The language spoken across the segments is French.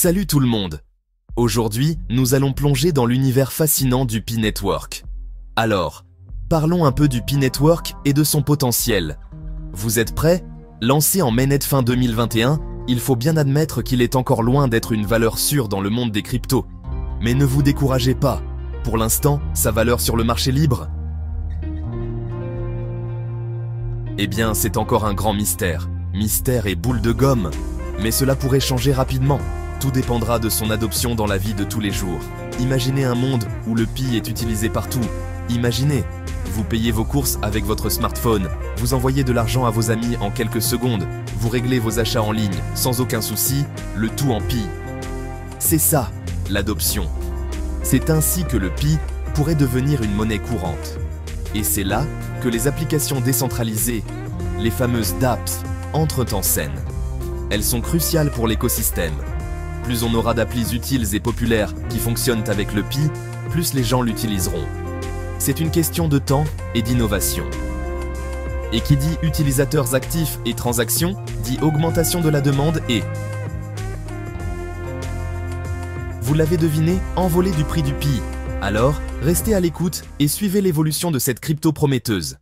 Salut tout le monde! Aujourd'hui, nous allons plonger dans l'univers fascinant du Pi Network. Alors, parlons un peu du Pi Network et de son potentiel. Vous êtes prêts? Lancé en mainnet fin 2021, il faut bien admettre qu'il est encore loin d'être une valeur sûre dans le monde des cryptos. Mais ne vous découragez pas, pour l'instant, sa valeur sur le marché libre? Eh bien, c'est encore un grand mystère. Mystère et boule de gomme. Mais cela pourrait changer rapidement. Tout dépendra de son adoption dans la vie de tous les jours. Imaginez un monde où le Pi est utilisé partout. Imaginez, vous payez vos courses avec votre smartphone, vous envoyez de l'argent à vos amis en quelques secondes, vous réglez vos achats en ligne sans aucun souci, le tout en Pi. C'est ça, l'adoption. C'est ainsi que le Pi pourrait devenir une monnaie courante. Et c'est là que les applications décentralisées, les fameuses dApps, entrent en scène. Elles sont cruciales pour l'écosystème. Plus on aura d'applis utiles et populaires qui fonctionnent avec le Pi, plus les gens l'utiliseront. C'est une question de temps et d'innovation. Et qui dit utilisateurs actifs et transactions, dit augmentation de la demande et... Vous l'avez deviné, envolée du prix du Pi. Alors, restez à l'écoute et suivez l'évolution de cette crypto prometteuse.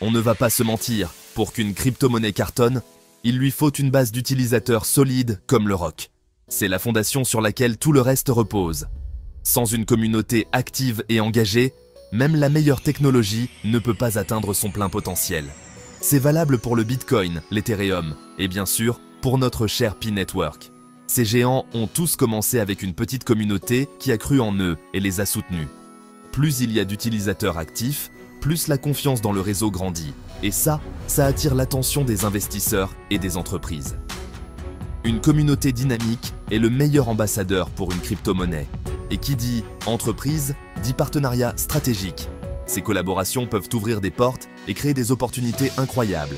On ne va pas se mentir, pour qu'une crypto-monnaie cartonne, il lui faut une base d'utilisateurs solide comme le roc. C'est la fondation sur laquelle tout le reste repose. Sans une communauté active et engagée, même la meilleure technologie ne peut pas atteindre son plein potentiel. C'est valable pour le Bitcoin, l'Ethereum et bien sûr pour notre cher Pi Network. Ces géants ont tous commencé avec une petite communauté qui a cru en eux et les a soutenus. Plus il y a d'utilisateurs actifs, plus la confiance dans le réseau grandit. Et ça attire l'attention des investisseurs et des entreprises. Une communauté dynamique est le meilleur ambassadeur pour une crypto-monnaie. Et qui dit entreprise, dit partenariat stratégique. Ces collaborations peuvent ouvrir des portes et créer des opportunités incroyables.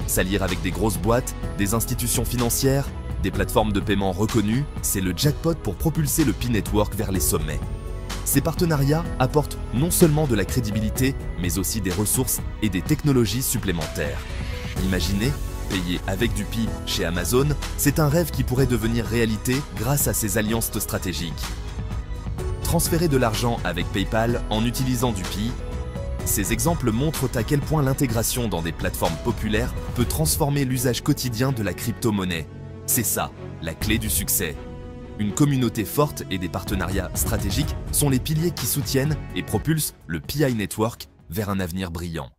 S'allier avec des grosses boîtes, des institutions financières, des plateformes de paiement reconnues, c'est le jackpot pour propulser le Pi Network vers les sommets. Ces partenariats apportent non seulement de la crédibilité, mais aussi des ressources et des technologies supplémentaires. Imaginez, payer avec du Pi chez Amazon, c'est un rêve qui pourrait devenir réalité grâce à ces alliances stratégiques. Transférer de l'argent avec PayPal en utilisant du Pi, ces exemples montrent à quel point l'intégration dans des plateformes populaires peut transformer l'usage quotidien de la crypto-monnaie. C'est ça, la clé du succès. Une communauté forte et des partenariats stratégiques sont les piliers qui soutiennent et propulsent le Pi Network vers un avenir brillant.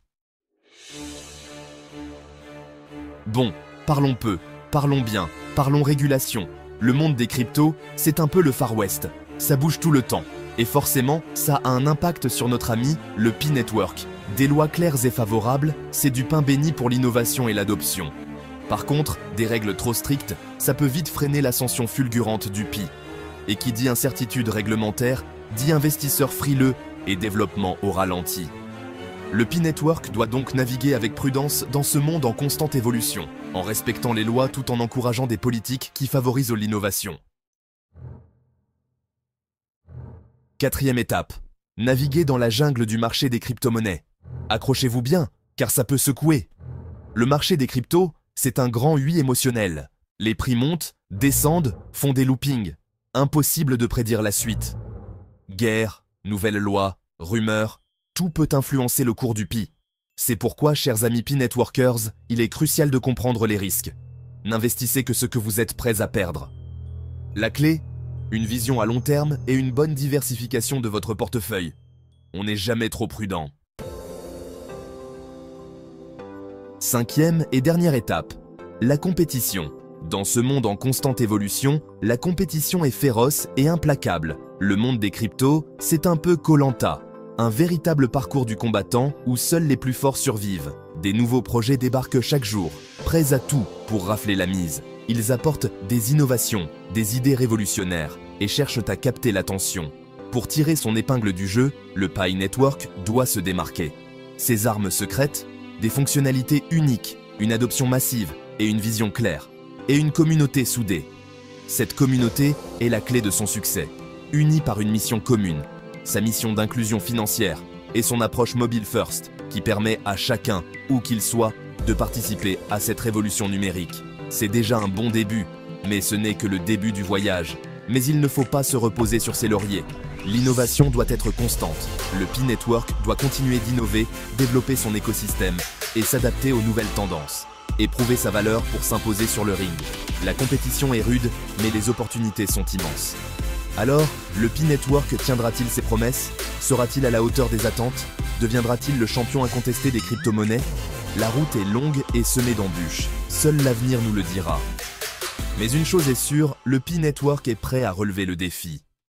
Bon, parlons peu, parlons bien, parlons régulation. Le monde des cryptos, c'est un peu le Far West. Ça bouge tout le temps. Et forcément, ça a un impact sur notre ami, le Pi Network. Des lois claires et favorables, c'est du pain béni pour l'innovation et l'adoption. Par contre, des règles trop strictes, ça peut vite freiner l'ascension fulgurante du Pi. Et qui dit incertitude réglementaire, dit investisseurs frileux et développement au ralenti. Le Pi Network doit donc naviguer avec prudence dans ce monde en constante évolution, en respectant les lois tout en encourageant des politiques qui favorisent l'innovation. Quatrième étape, naviguer dans la jungle du marché des crypto-monnaies. Accrochez-vous bien, car ça peut secouer. Le marché des cryptos, c'est un grand oui émotionnel. Les prix montent, descendent, font des loopings. Impossible de prédire la suite. Guerre, nouvelles lois, rumeurs, tout peut influencer le cours du Pi. C'est pourquoi, chers amis Pi Networkers, il est crucial de comprendre les risques. N'investissez que ce que vous êtes prêts à perdre. La clé, une vision à long terme et une bonne diversification de votre portefeuille. On n'est jamais trop prudent. Cinquième et dernière étape, la compétition. Dans ce monde en constante évolution, la compétition est féroce et implacable. Le monde des cryptos, c'est un peu Koh-Lanta, un véritable parcours du combattant où seuls les plus forts survivent. Des nouveaux projets débarquent chaque jour, prêts à tout pour rafler la mise. Ils apportent des innovations, des idées révolutionnaires et cherchent à capter l'attention. Pour tirer son épingle du jeu, le Pi Network doit se démarquer. Ses armes secrètes, des fonctionnalités uniques, une adoption massive et une vision claire. Et une communauté soudée. Cette communauté est la clé de son succès, unie par une mission commune, sa mission d'inclusion financière et son approche mobile first qui permet à chacun, où qu'il soit, de participer à cette révolution numérique. C'est déjà un bon début, mais ce n'est que le début du voyage. Mais il ne faut pas se reposer sur ses lauriers. L'innovation doit être constante. Le Pi Network doit continuer d'innover, développer son écosystème et s'adapter aux nouvelles tendances. Et prouver sa valeur pour s'imposer sur le ring. La compétition est rude, mais les opportunités sont immenses. Alors, le Pi Network tiendra-t-il ses promesses? Sera-t-il à la hauteur des attentes? Deviendra-t-il le champion incontesté des crypto-monnaies? La route est longue et semée d'embûches. Seul l'avenir nous le dira. Mais une chose est sûre, le Pi Network est prêt à relever le défi.